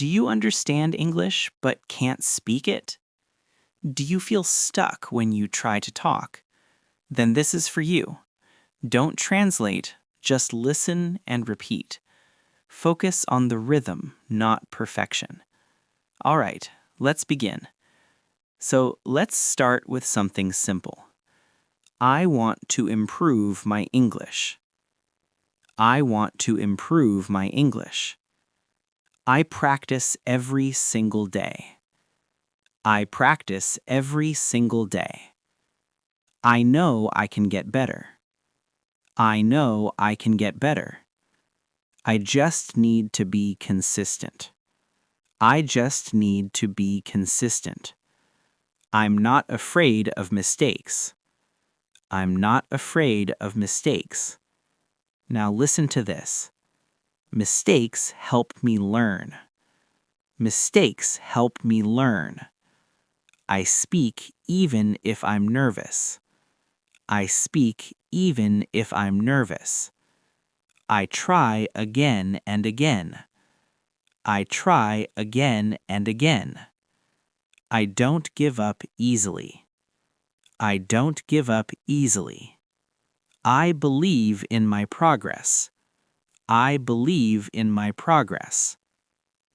Do you understand English but can't speak it? Do you feel stuck when you try to talk? Then this is for you. Don't translate, just listen and repeat. Focus on the rhythm, not perfection. All right, let's begin. So let's start with something simple. I want to improve my English. I want to improve my English. I practice every single day. I practice every single day. I know I can get better. I know I can get better. I just need to be consistent. I just need to be consistent. I'm not afraid of mistakes. I'm not afraid of mistakes. Now listen to this. Mistakes help me learn. Mistakes help me learn. I speak even if I'm nervous. I speak even if I'm nervous. I try again and again. I try again and again. I don't give up easily. I don't give up easily. I believe in my progress. I believe in my progress.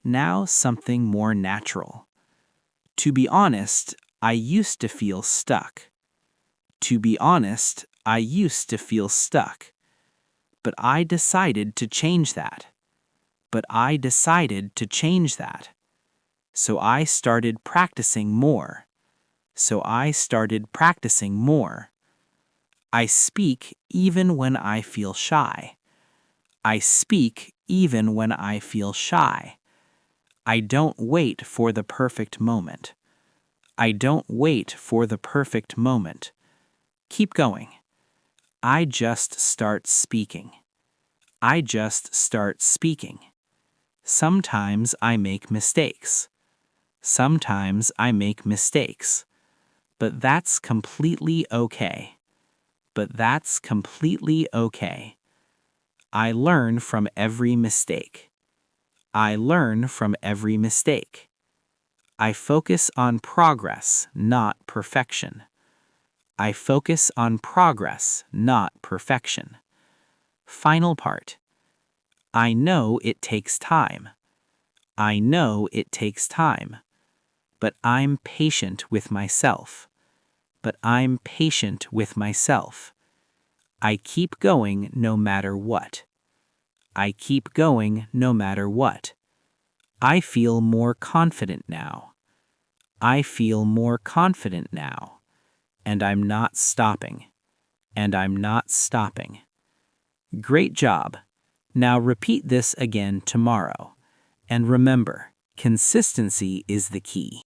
Now something more natural. To be honest, I used to feel stuck. To be honest, I used to feel stuck. But I decided to change that. But I decided to change that. So I started practicing more. So I started practicing more. I speak even when I feel shy. I speak even when I feel shy. I don't wait for the perfect moment. I don't wait for the perfect moment. Keep going. I just start speaking. I just start speaking. Sometimes I make mistakes. Sometimes I make mistakes. But that's completely okay. But that's completely okay. I learn from every mistake. I learn from every mistake. I focus on progress, not perfection. I focus on progress, not perfection. Final part. I know it takes time. I know it takes time. But I'm patient with myself. But I'm patient with myself. I keep going no matter what. I keep going no matter what. I feel more confident now. I feel more confident now. And I'm not stopping. And I'm not stopping. Great job. Now repeat this again tomorrow. And remember, consistency is the key.